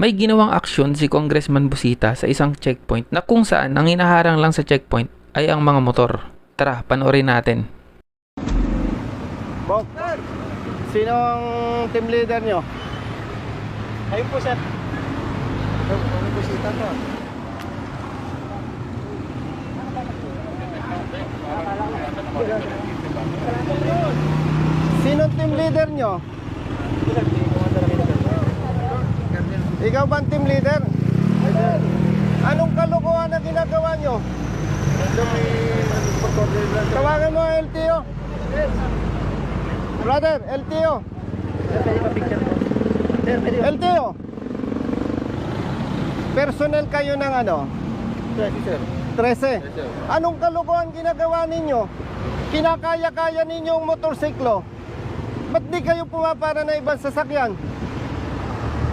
May ginawang aksyon si Congressman Busita sa isang checkpoint na kung saan ang hinaharang lang sa checkpoint ay ang mga motor. Tara, panoorin natin. Bok, sino ang team leader nyo? Ayun po, sir. Ang busita to. Sino team leader nyo? Ikaw ba ang team leader? Anong kalokohan na ginagawa nyo? Tawagan mo ang LTO. Brother, LTO. LTO. Personnel kayo ng ano? 13. Anong kalokohan ginagawa ninyo? Kinakaya-kaya ninyo ang motorsiklo. Ba't di kayo pumapara na ibang sasakyan?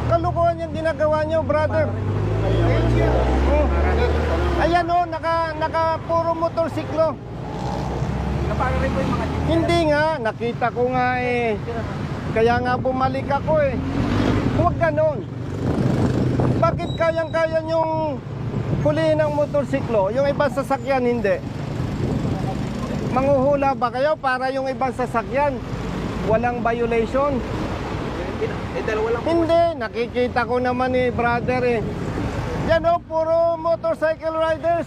Kalokohan yung ginagawa nyo, brother. Ayan o, naka puro motorsiklo. Hindi nga, nakita ko nga eh. Kaya nga bumalik ako eh. Huwag ganon. Bakit kayang-kaya nyong huliin ang motorsiklo? Yung ibang sasakyan hindi. Manghuhula ba kayo para yung ibang sasakyan walang violation? Hindi, nakikita ko naman eh, brother eh. Yan o, puro motorcycle riders.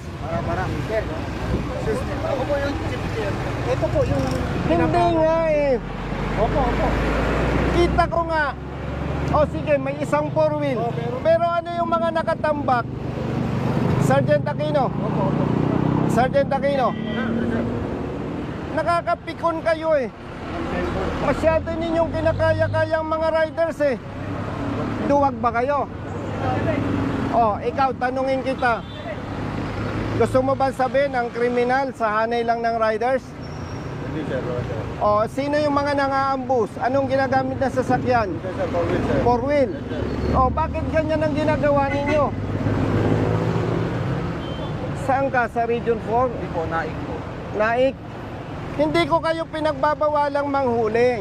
Ako po yung chief, sir. Ito po yung... Hindi nga eh. Opo. Kita ko nga. O sige, may isang four wheel. Pero ano yung mga nakatambak? Sergeant Aquino. Sergeant Aquino. Nakakapikon kayo eh. Masyado ninyong kinakaya-kaya ang mga riders eh. Duwag ba kayo? O, ikaw, tanungin kita. Gusto mo ba sabihin ang kriminal sa hanay lang ng riders? Hindi, sir. O, sino yung mga nangaambus? Anong ginagamit na sasakyan? Sir, four wheel, sir. Four wheel. O, bakit ganyan ang ginagawa ninyo? Saan ka? Sa Region 4? Hindi po, naik po. Naik. Hindi ko kayo pinagbabawalang manghuli.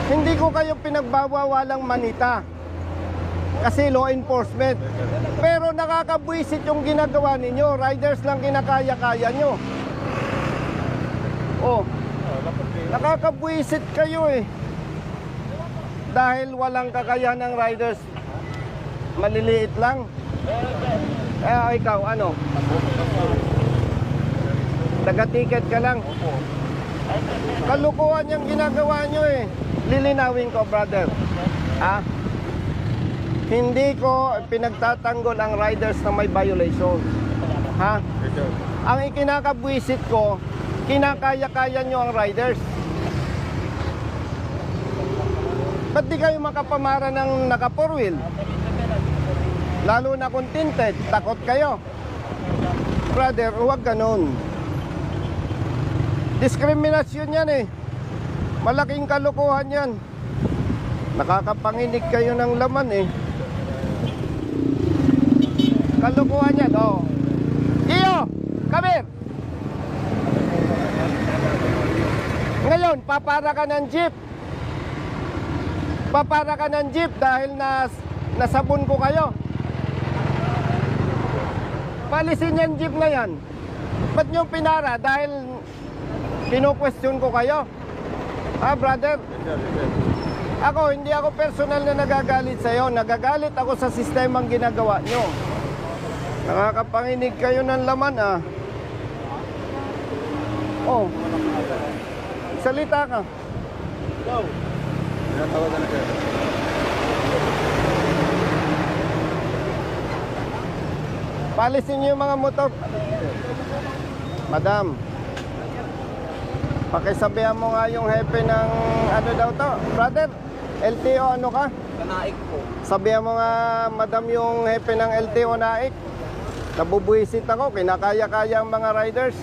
Hindi ko kayo pinagbabawalang manita. Kasi law enforcement. Pero nakakabwisit yung ginagawa ninyo. Riders lang kinakaya-kaya nyo. Oh, nakakabwisit kayo eh. Dahil walang kakayahan ng riders. Maliliit lang. Ikaw, ano? Taga-ticket ka lang. Kalukuhan yung ginagawa nyo eh. Lilinawin ko, brother. Hindi ko pinagtatanggol ang riders na may violation. Ang ikinakabwisit ko, kinakaya-kaya nyo ang riders. Ba't di kayo makapamara ng naka-four wheel? Lalo na kung tinted, takot kayo. Brother, huwag ganun. Diskriminasyon yan eh. Malaking kalokohan yan. Nakakapanginig kayo ng laman eh. Kalokohan yan, oh. Iyo, come here. Ngayon, papara ka ng jeep. Papara ka ng jeep dahil nasabon ko kayo. Palisin yung jeep na yan. Ba't nyo pinara? Dahil kino-question ko kayo. Brother? Ako, hindi ako personal na nagagalit sa'yo. Nagagalit ako sa sistemang ginagawa nyo. Nakakapanginig kayo ng laman, Oh. Salita ka. Go. Tinatawagan na, sir. Palisin nyo yung mga motor. Madam, pakisabihan mo nga yung hepe ng ano daw to. Brother, LTO ano ka? Naik po. Sabihan mo nga, madam, yung hepe ng LTO Naik. Nabubuisit ako, kinakaya-kaya ang mga riders.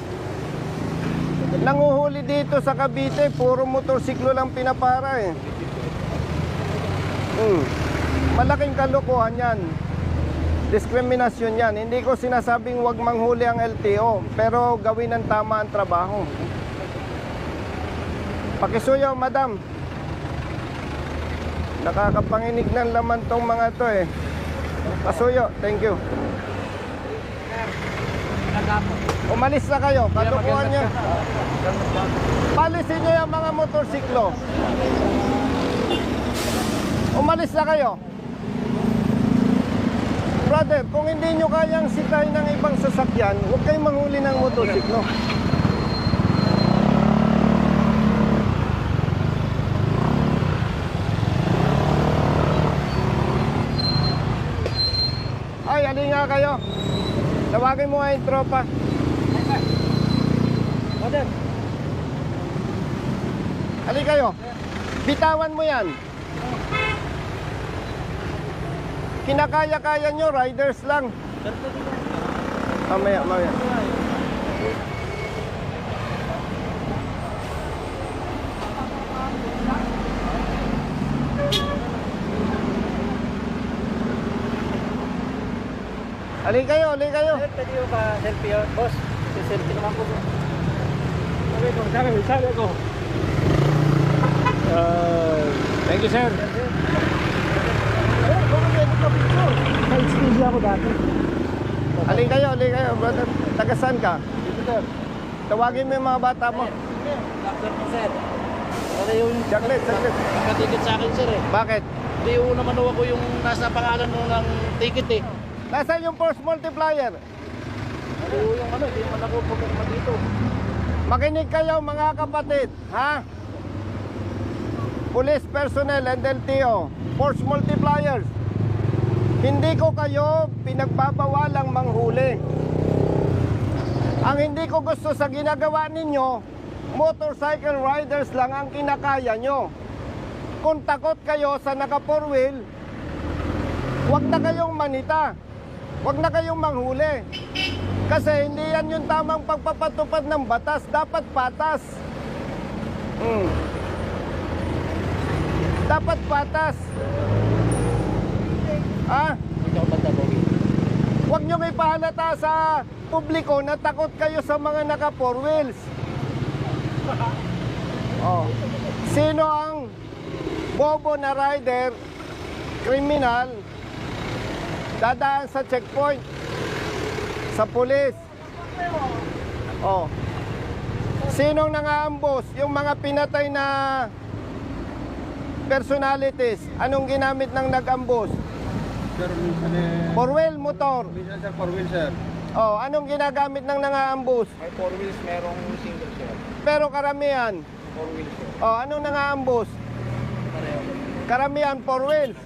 Nanguhuli dito sa Cavite, puro motorsiklo lang pinapara eh. Malaking kalokohan yan. Diskriminasyon yan. Hindi ko sinasabing wag manghuli ang LTO, pero gawin ng tama ang trabaho. Pakisuyo, madam. Nakakapanginig ng laman tong mga to eh. Pasuyo, thank you. Umalis na kayo, katukuhan nyo. Palisin nyo yung mga motorsiklo. Umalis na kayo. Brother, kung hindi nyo kayang sikahin ng ibang sasakyan, huwag kayong manghuli ng motorsiklo. Ay, alin nga kayo. Tawagin mo nga yung tropa. Alin kayo. Bitawan mo yan. Kinakaya-kaya nyo, riders lang. Mamaya, mamaya. Alin kayo, alin kayo. Pwede yung pa-selfie yun, boss. Selfie naman po. Sabi ko. Thank you, sir. Sa-excuse ako dati. Alin kayo, brother. Taga saan ka? Dito, sir. Tawagin mo yung mga bata mo. Doctor po, sir. Ano yung Saglit, saglit. nakatikit sa akin, sir eh. Bakit? Hindi yung naman ako yung nasa pangalan ng ticket eh. Nasaan yung force multiplier? Ano yung ano, hindi naman ako pumunta dito. Makinig kayo mga kapatid, ha? Police personnel and LTO, force multipliers. Hindi ko kayo pinagbabawalang manghuli. Ang hindi ko gusto sa ginagawa ninyo, motorcycle riders lang ang kinakaya nyo. Kung takot kayo sa naka four wheel, huwag na kayong manita. Huwag na kayong manghuli. Kasi hindi yan yung tamang pagpapatupad ng batas. Dapat patas. Dapat patas. Hindi ako magdabawin. Huwag nyo ipahalata sa publiko na takot kayo sa mga naka four wheels. Sino ang bobo na rider, kriminal, dadaan sa checkpoint, sa pulis? Sinong nangaambos? Yung mga pinatay na personalities, anong ginamit ng nag-ambos? Sir, minsan eh... Four wheel motor. Minsan sir, 4 wheels sir. Anong ginagamit ng nangaambos? May 4 wheels, merong single sir. Pero karamihan, 4 wheels sir. anong nangaambos? Pareho. Karamihan four wheels.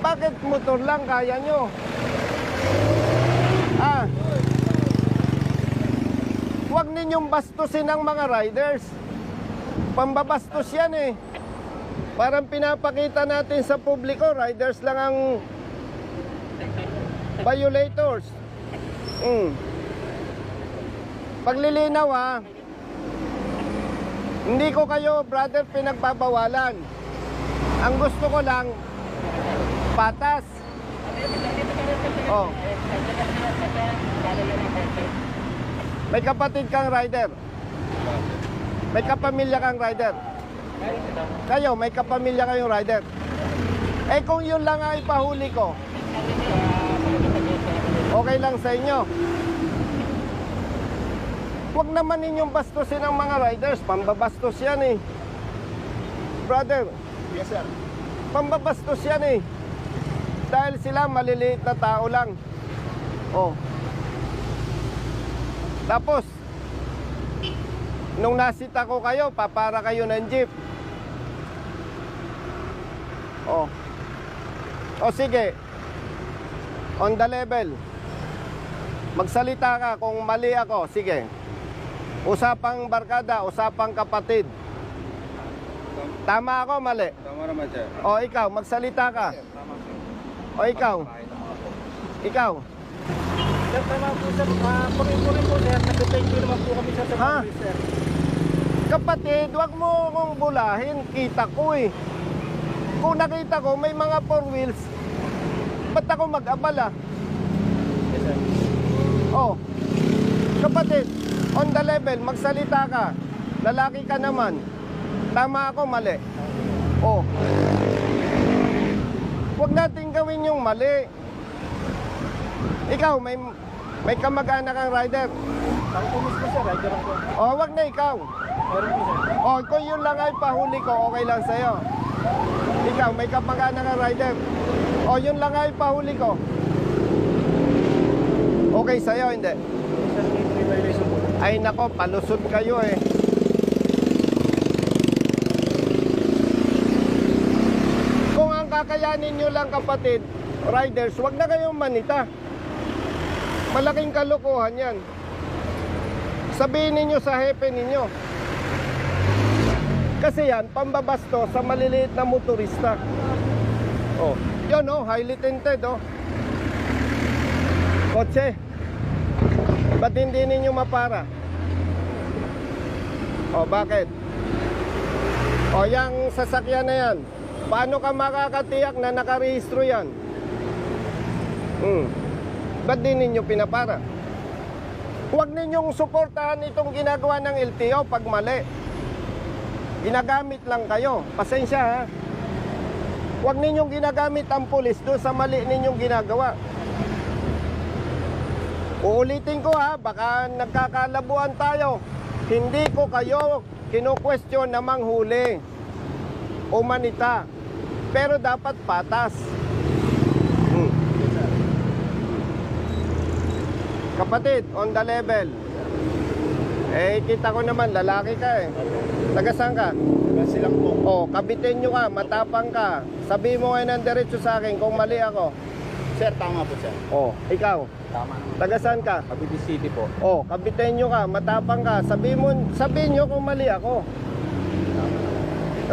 Bakit motor lang kaya nyo? Huwag ninyong bastusin ang mga riders. Pambabastos yan eh. Parang pinapakita natin sa publiko, riders lang ang violators. Paglilinaw ha, hindi ko kayo, brother, pinagbabawalan. Ang gusto ko lang, patas. May kapatid kang rider. May kapamilya kang rider. Kayo, may kapamilya kayong rider. Eh kung yun lang ang ipahuli ko, okay lang sa inyo. Huwag naman ninyong bastusin ang mga riders. Pambabastos yan eh. Brother. Yes sir. Pambabastos yan eh. Dahil sila maliliit na tao lang. Tapos, nung nasita ko kayo, papara kayo ng jeep. Sige. On the level. Magsalita ka kung mali ako. Sige. Usapang barkada, usapang kapatid. Tama ako, mali? Tama naman sir. Ikaw, magsalita ka. Ikaw. Ikaw. Sir, tama po sir. Purin po sir. Nag-thank you naman po kami sa Ha? sir. Kapatid, wag mo akong bulahin. Kita ko eh. Kung nakita ko may mga four wheels, ba't ako mag-abala? Yes sir. Kapatid, on the level, magsalita ka. Lalaki ka naman. Tama ako, mali? Huwag natin gawin yung mali. Ikaw, may kamag-anak kang rider. Ako po mismo sir, rider ako. O, wag na ikaw. Meron po sir. O, kung yun lang ay pahuli ko, okay lang sa'yo. Ikaw, may kamag-anak kang rider. O, yun lang ay pahuli ko. Okay sa'yo, hindi? Sir, may violation po. Ay nako, palusot kayo eh. Kung ang kakayanin nyo lang kapatid, riders, wag na kayong manita. Malaking kalokohan yan. Sabihin ninyo sa hepe ninyo. Kasi yan, pambabasto sa maliliit na motorista. Oh, yun oh, highly tinted oh. Kotse. Ba't hindi ninyo mapara? O, bakit? O, yung sasakyan na yan, paano ka makakatiyak na nakarehistro yan? Ba't di ninyo pinapara? Huwag ninyong suportahan itong ginagawa ng LTO pag mali. Ginagamit lang kayo. Pasensya ha. Huwag ninyong ginagamit ang pulis doon sa mali ninyong ginagawa. Uulitin ko ha, baka nagkakalabuan tayo. Hindi ko kayo kinu-question na manghuli o manita. Pero dapat patas. Kapatid, on the level. Eh, kita ko naman, lalaki ka eh. Taga-saan ka? Kasi lang po. Oh, kabitin nyo ka, matapang ka. Sabi mo ngayon ng diretso sa akin kung mali ako. Sir, tama po sir. Oh, ikaw, Tama naman. taga-saan ka? Cavite City po. Oh, kabitin nyo ka, matapang ka. Sabihin nyo kung mali ako.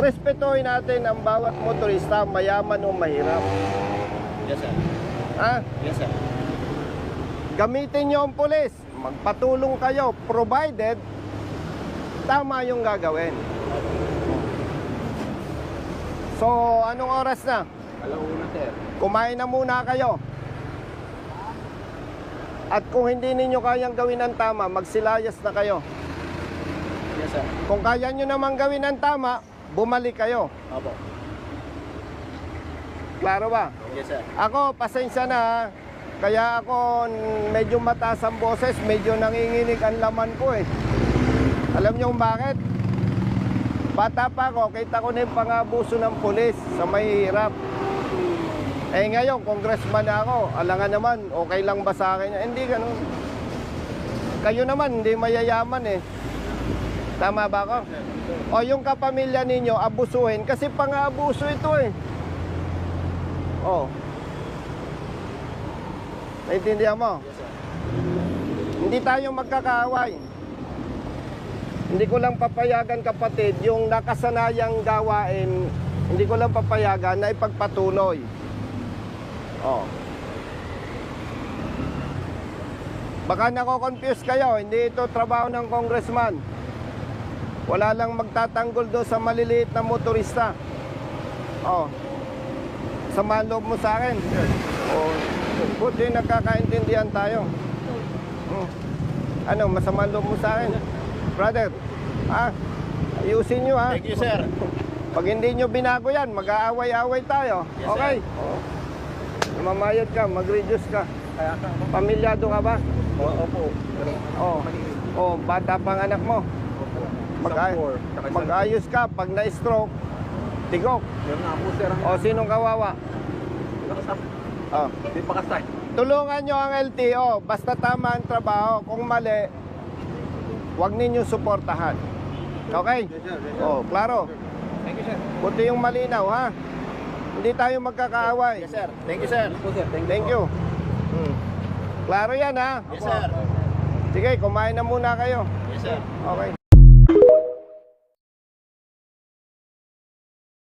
Respetuhin natin ang bawat motorista, mayaman o mahirap. Yes sir. Ha? Yes sir. Gamitin nyo ang pulis. Magpatulong kayo, provided tama yung gagawin. So, anong oras na? Alauna sir. Kumain na muna kayo. At kung hindi ninyo kayang gawin ang tama, magsilayas na kayo. Yes sir. Kung kaya nyo naman gawin ang tama, bumalik kayo. Opo. Klaro ba? Yes sir. Ako, pasensya na ha. Kaya ako medyo mataas ang boses, medyo nanginginig ang laman ko eh. Alam nyo kung bakit? Bata pa ako, kita ko na yung pangabuso ng pulis sa mahihirap. Eh ngayon, congressman na ako, alangan naman, okay lang ba sa akin? Hindi ganun. Kayo naman, hindi mayayaman eh. Tama ba ako? O yung kapamilya ninyo, abusuhin, kasi pang-abuso ito eh. Oh. Naintindihan mo? Yes sir. Hindi tayo magkakaaway. Hindi ko lang papayagan kapatid, yung nakasanayang gawain, hindi ko lang papayagan na ipagpatuloy. Oh. Baka nako-confuse kayo, hindi ito trabaho ng congressman. Wala lang magtatanggol doon sa maliliit na motorista. Oh. Samahan loob mo sa akin. Oh. Buti nagkakaintindihan tayo. Ano, masama loob mo sa akin? Brother, ayusin nyo ha. Thank you sir. Pag hindi nyo binago yan, mag-aaway-aaway tayo. Yes, Okay? Mamayad ka, mag-reduce ka. Kaya ka. Pamilyado ka ba? Opo. Oh, bata pang anak mo. Mag-ayos ka, pag na-stroke, tigok. Meron nga po sir. O, sinong kawawa? Oh. Hindi pa kasay. Tulungan nyo ang LTO, basta tama ang trabaho. Kung mali, huwag ninyo suportahan. Okay? Oh, klaro. Thank you sir. Buti yung malinaw, ha? Hindi tayo magkakaaway. Yes sir. Thank you sir. Thank you. Klaro yan, ha? Yes sir. Sige, kumain na muna kayo. Yes sir. Okay.